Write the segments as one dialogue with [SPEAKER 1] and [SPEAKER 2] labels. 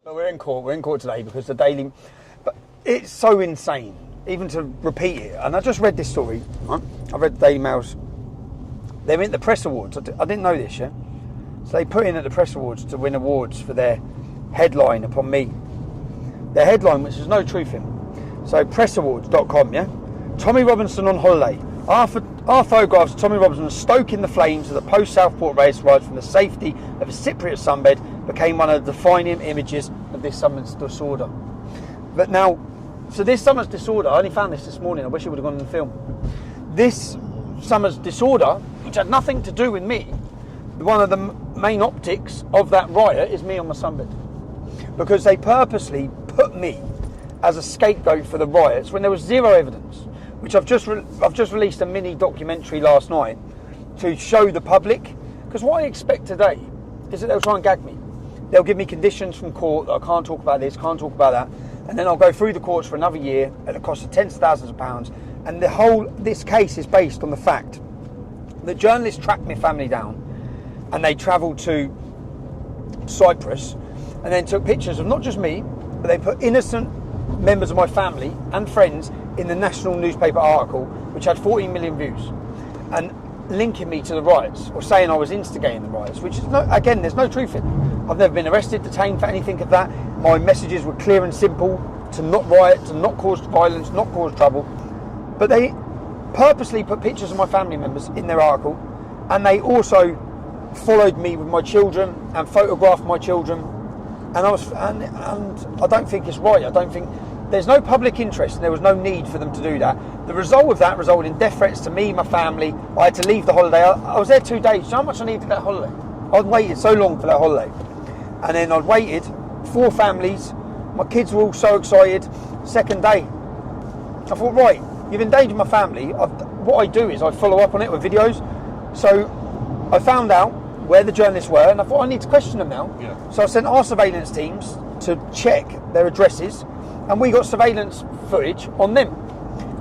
[SPEAKER 1] But we're in court today because the Daily... But it's so insane, even to repeat it. And I just read this story, right? I read the Daily Mail's... They're in the Press Awards. I didn't know this, yeah? So they put in at the Press Awards to win awards for their headline upon me. Their headline, which there's no truth in. So pressawards.com, yeah? Tommy Robinson on holiday. Our photographs of Tommy Robinson stoking the flames of the post-Southport race ride from the safety of a Cypriot sunbed became one of the defining images of this summer's disorder. But now, so this summer's disorder, I only found this morning, I wish it would have gone in the film. This summer's disorder, which had nothing to do with me, one of the main optics of that riot is me on my sunbed. Because they purposely put me as a scapegoat for the riots when there was zero evidence, which I've just released a mini documentary last night to show the public. Because what I expect today is that they'll try and gag me. They'll give me conditions from court that I can't talk about this, can't talk about that, and then I'll go through the courts for another year at the cost of tens of thousands of pounds. And this case is based on the fact that journalists tracked my family down and they travelled to Cyprus and then took pictures of not just me, but they put innocent members of my family and friends in the national newspaper article, which had 14 million views, and linking me to the riots, or saying I was instigating the riots, which is, again, there's no truth in. I've never been arrested, detained for anything of that. My messages were clear and simple, to not riot, to not cause violence, not cause trouble. But they purposely put pictures of my family members in their article, and they also followed me with my children and photographed my children. And I don't think it's right. I don't think there's no public interest, and there was no need for them to do that. The result of that resulted in death threats to me, my family. I had to leave the holiday. I was there 2 days. You know how much I needed that holiday? I'd waited so long for that holiday, and then I'd waited 4 families. My kids were all so excited. Second day, I thought, right, you've endangered my family. What I do is I follow up on it with videos. So I found out where the journalists were, and I thought I need to question them now. Yeah. So I sent our surveillance teams to check their addresses, and we got surveillance footage on them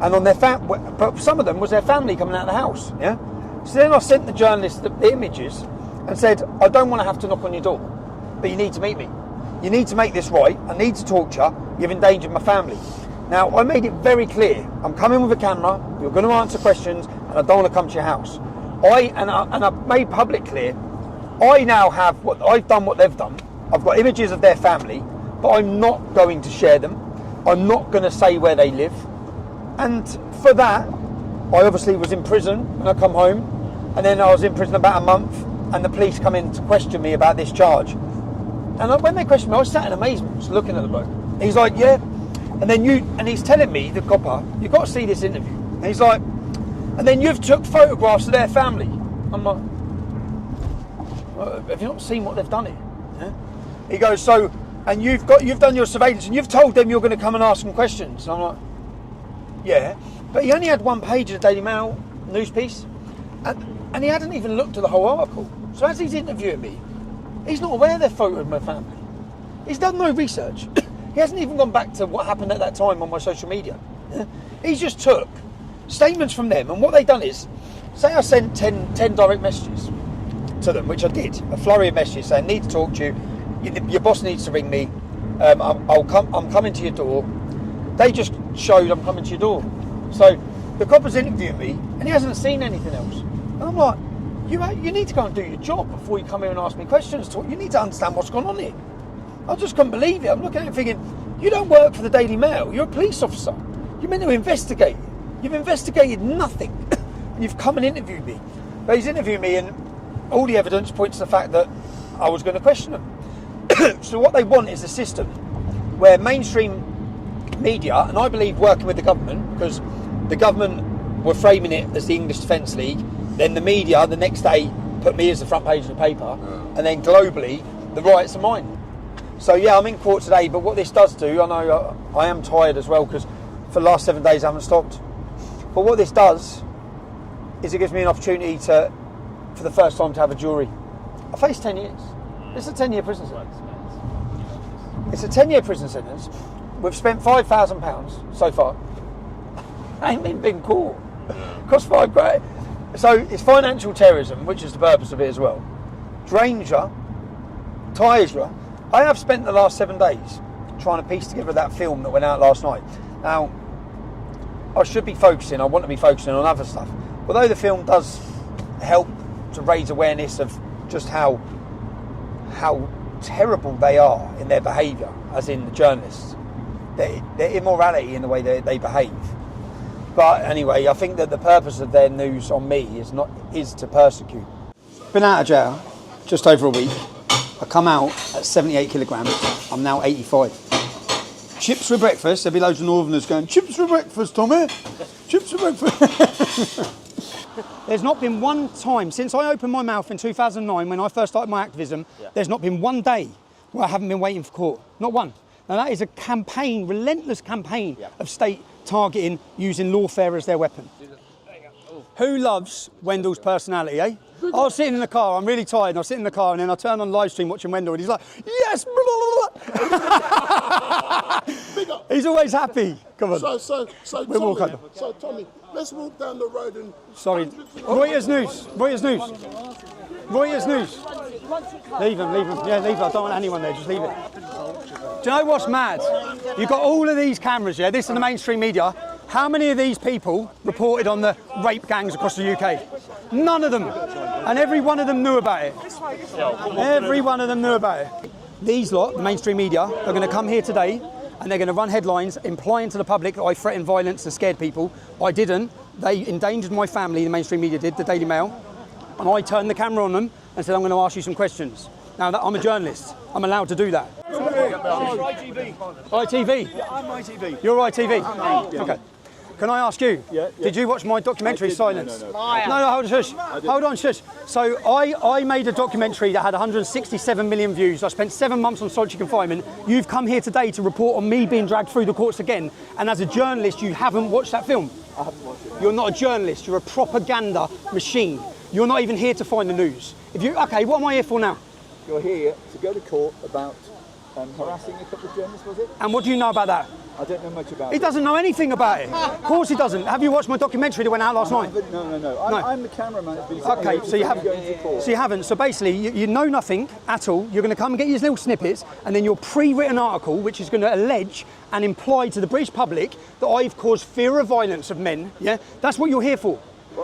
[SPEAKER 1] and on their but some of them was their family coming out of the house. Yeah. So then I sent the journalists the images and said, I don't want to have to knock on your door, but you need to meet me. You need to make this right. I need to talk to you. You've endangered my family. Now, I made it very clear. I'm coming with a camera. You're going to answer questions, and I don't want to come to your house. I made public clear. I now have I've done what they've done. I've got images of their family, but I'm not going to share them. I'm not going to say where they live. And for that, I obviously was in prison when I come home, and then I was in prison about a month, and the police come in to question me about this charge. And when they questioned me, I was sat in amazement, just looking at the bloke. He's like, yeah. And he's telling me, the copper, you've got to see this interview. And he's like, and then you've took photographs of their family. I'm like, well, have you not seen what they've done here? Yeah? He goes, so, and you've done your surveillance, and you've told them you're going to come and ask them questions. And I'm like, yeah. But he only had 1 page of the Daily Mail news piece, and he hadn't even looked at the whole article. So as he's interviewing me, he's not aware they're photoed my family. He's done no research. He hasn't even gone back to what happened at that time on my social media. Yeah? He just took statements from them, and what they've done is, say I sent 10 direct messages to them, which I did, a flurry of messages saying, need to talk to you, your boss needs to ring me, I'm coming to your door. They just showed I'm coming to your door. So the copper's interviewing me, and he hasn't seen anything else. And I'm like, you need to go and do your job before you come here and ask me questions. You need to understand what's gone on here. I just couldn't believe it. I'm looking at it thinking, you don't work for the Daily Mail. You're a police officer. You're meant to investigate. You've investigated nothing. And you've come and interviewed me. But he's interviewed me, and all the evidence points to the fact that I was going to question him. So what they want is a system where mainstream media, and I believe working with the government, because the government were framing it as the English Defence League, then the media the next day put me as the front page of the paper, and then globally, the riots are mine. So yeah, I'm in court today, but what this does do, I know I am tired as well, because for the last 7 days I haven't stopped. But what this does is it gives me an opportunity to, for the first time, to have a jury. I faced 10 years. It's a 10-year prison sentence. It's a 10-year prison sentence. We've spent £5,000 so far. I ain't been caught. Cost £5,000. So it's financial terrorism, which is the purpose of it as well. Drains you, tires you, I have spent the last 7 days trying to piece together that film that went out last night. Now, I should be focusing, I want to be focusing on other stuff. Although the film does help to raise awareness of just how terrible they are in their behaviour, as in the journalists, their immorality in the way they behave. But anyway, I think that the purpose of their news on me is to persecute. Been out of jail just over a week. I come out at 78 kilograms. I'm now 85. Chips for breakfast. There'll be loads of Northerners going, chips for breakfast, Tommy. Chips for breakfast. There's not been one time since I opened my mouth in 2009 when I first started my activism, there's not been one day where I haven't been waiting for court. Not one. Now that is a campaign, relentless campaign of state targeting using lawfare as their weapon. Who loves Wendell's personality, eh? I was sitting in the car, I'm really tired, and I was sitting in the car and then I turned on live stream watching Wendell and he's like, yes! He's always happy. Come on.
[SPEAKER 2] So Tommy, let's walk down the road and...
[SPEAKER 1] Sorry. Reuters News. Reuters News. Reuters News. Leave him. Yeah, leave him. I don't want anyone there, just leave it. Do you know what's mad? You've got all of these cameras, yeah? This is the mainstream media. How many of these people reported on the rape gangs across the UK? None of them. And every one of them knew about it. Every one of them knew about it. These lot, the mainstream media, are going to come here today and they're going to run headlines implying to the public that I threatened violence and scared people. I didn't. They endangered my family, the mainstream media did, the Daily Mail. And I turned the camera on them and said, I'm going to ask you some questions. Now, I'm a journalist. I'm allowed to do that.
[SPEAKER 3] ITV.
[SPEAKER 1] ITV?
[SPEAKER 3] Yeah, I'm ITV.
[SPEAKER 1] You're ITV? Okay. Can I ask you, did you watch my documentary, Silence?
[SPEAKER 3] No,
[SPEAKER 1] hold on, shush. So I made a documentary that had 167 million views. I spent 7 months on solitary confinement. You've come here today to report on me being dragged through the courts again. And as a journalist, you haven't watched that film.
[SPEAKER 3] I haven't watched it.
[SPEAKER 1] You're not a journalist, you're a propaganda machine. You're not even here to find the news. Okay, what am I here for now?
[SPEAKER 3] You're here to go to court about harassing a couple of journalists, was it?
[SPEAKER 1] And what do you know about that?
[SPEAKER 3] I don't know much about it.
[SPEAKER 1] He doesn't know anything about it. Of course he doesn't. Have you watched my documentary that went out last night?
[SPEAKER 3] No. I'm the cameraman that's been
[SPEAKER 1] okay, so you haven't. So you haven't. So basically, you know nothing at all. You're going to come and get your little snippets, and then your pre-written article, which is going to allege and imply to the British public that I've caused fear of violence of men. Yeah, that's what you're here for.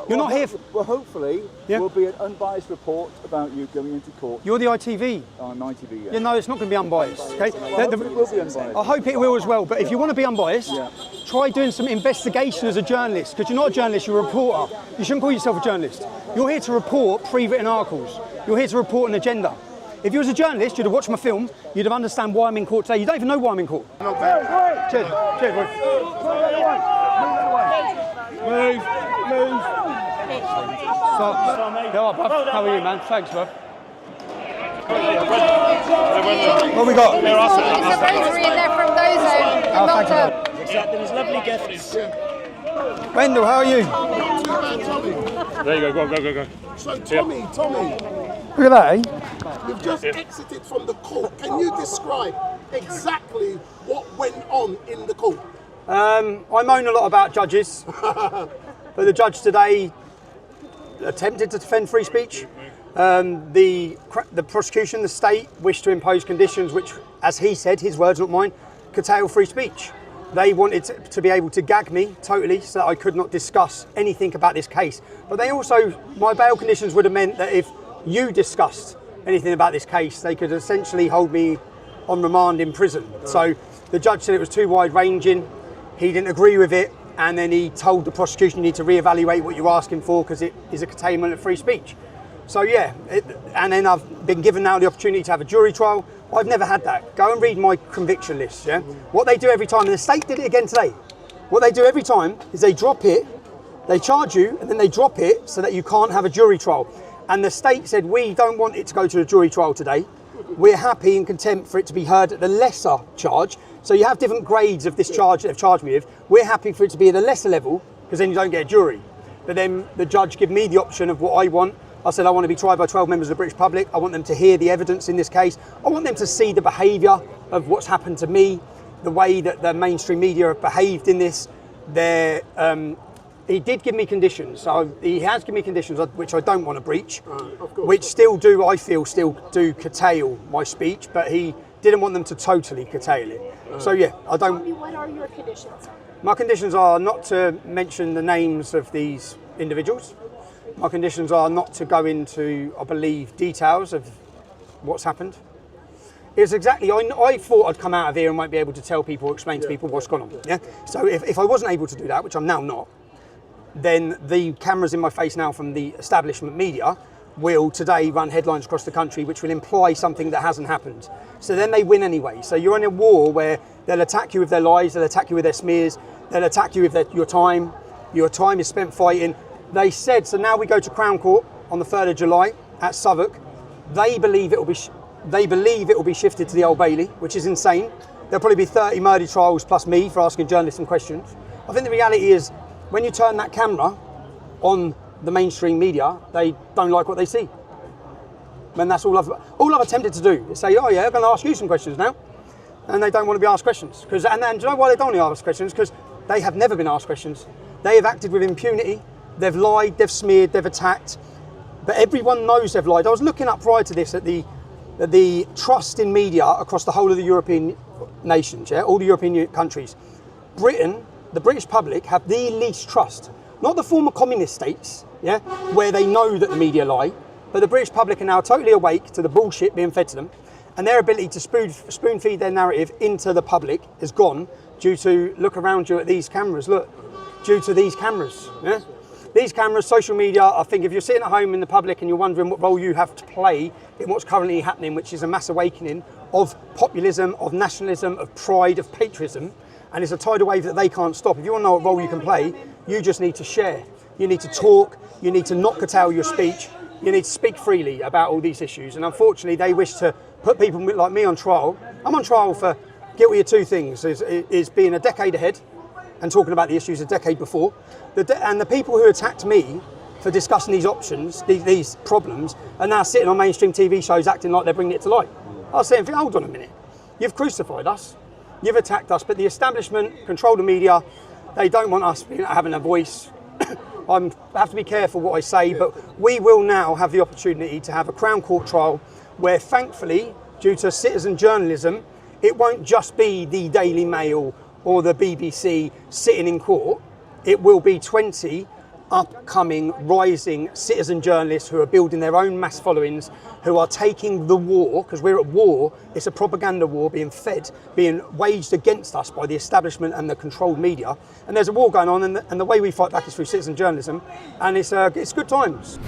[SPEAKER 1] You're not here for...
[SPEAKER 3] Well, hopefully, will be an unbiased report about you going into court.
[SPEAKER 1] You're the ITV.
[SPEAKER 3] I'm ITV, yeah.
[SPEAKER 1] Yeah, no, it's not going to be unbiased, okay?
[SPEAKER 3] Well, it will be unbiased.
[SPEAKER 1] I hope it will as well, but if you want to be unbiased, try doing some investigation as a journalist, because you're not a journalist, you're a reporter. You shouldn't call yourself a journalist. You're here to report pre-written articles. You're here to report an agenda. If you was a journalist, you'd have watched my film, you'd have understand why I'm in court today. You don't even know why I'm in court. Cheers. Cheers, boy. Move. How are you, man? Thanks, bro. What we got?
[SPEAKER 4] It's a rotary in there from Dozo.
[SPEAKER 5] There was lovely gifts.
[SPEAKER 1] Wendell, how are you?
[SPEAKER 2] There you go, go. So Tommy,
[SPEAKER 1] look at that, eh?
[SPEAKER 2] you've just exited from the court. Can you describe exactly what went on in the court?
[SPEAKER 1] I moan a lot about judges, but the judge today attempted to defend free speech. The prosecution, the state, wished to impose conditions which, as he said, his words, not mine, curtail free speech. They wanted to be able to gag me totally so that I could not discuss anything about this case. But they also, my bail conditions would have meant that if you discussed anything about this case, they could essentially hold me on remand in prison. So the judge said it was too wide-ranging. He didn't agree with it. And then he told the prosecution you need to reevaluate what you're asking for because it is a curtailment of free speech. So yeah, and then I've been given now the opportunity to have a jury trial. I've never had that. Go and read my conviction list, yeah? What they do every time, and the state did it again today, what they do every time is they drop it, they charge you, and then they drop it so that you can't have a jury trial. And the state said, we don't want it to go to a jury trial today. We're happy and content for it to be heard at the lesser charge. So you have different grades of this charge that they've charged me with. We're happy for it to be at a lesser level because then you don't get a jury. But then the judge gave me the option of what I want. I said I want to be tried by 12 members of the British public. I want them to hear the evidence in this case. I want them to see the behaviour of what's happened to me, the way that the mainstream media have behaved in this. He did give me conditions. So he has given me conditions which I don't want to breach, which still do, I feel, still do curtail my speech. But he didn't want them to totally curtail it. So yeah, I
[SPEAKER 6] Tell
[SPEAKER 1] don't.
[SPEAKER 6] me, what are your conditions?
[SPEAKER 1] My conditions are not to mention the names of these individuals. My conditions are not to go into, I believe, details of what's happened. It's exactly, I thought I'd come out of here and might be able to tell people, explain to people what's gone on. Yeah. So if I wasn't able to do that, which I'm now not, then the cameras in my face now from the establishment media will today run headlines across the country which will imply something that hasn't happened. So then they win anyway. So you're in a war where they'll attack you with their lies, they'll attack you with their smears, they'll attack you with your time. Your time is spent fighting. They said, so now we go to Crown Court on the 3rd of July at Southwark. They believe it will be shifted to the Old Bailey, which is insane. There'll probably be 30 murder trials plus me for asking journalists some questions. I think the reality is, when you turn that camera on the mainstream media, they don't like what they see. And that's all I've attempted to do is say, oh yeah, I'm going to ask you some questions now. And they don't want to be asked questions. And do you know why they don't want to ask questions? Because they have never been asked questions. They have acted with impunity. They've lied, they've smeared, they've attacked. But everyone knows they've lied. I was looking up prior to this at the trust in media across the whole of the European nations, yeah, all the European countries. Britain, the British public, have the least trust. Not the former communist states, yeah, where they know that the media lie, but the British public are now totally awake to the bullshit being fed to them, and their ability to spoon feed their narrative into the public is gone due to, look around you at these cameras, look, due to these cameras, yeah. These cameras, social media, I think if you're sitting at home in the public and you're wondering what role you have to play in what's currently happening, which is a mass awakening of populism, of nationalism, of pride, of patriotism, and it's a tidal wave that they can't stop. If you want to know what role you can play, you just need to share. You need to talk, you need to not curtail your speech, you need to speak freely about all these issues. And unfortunately, they wish to put people like me on trial. I'm on trial for guilty of two things, is being a decade ahead and talking about the issues a decade before. And the people who attacked me for discussing these options, these problems, are now sitting on mainstream TV shows acting like they're bringing it to light. I was saying, hold on a minute. You've crucified us, you've attacked us, but the establishment control the media. They don't want us having a voice. I have to be careful what I say, but we will now have the opportunity to have a Crown Court trial where, thankfully, due to citizen journalism, it won't just be the Daily Mail or the BBC sitting in court. It will be 20 upcoming, rising citizen journalists who are building their own mass followings, who are taking the war, because we're at war, it's a propaganda war being fed, being waged against us by the establishment and the controlled media. And there's a war going on, and the way we fight back is through citizen journalism, and it's good times.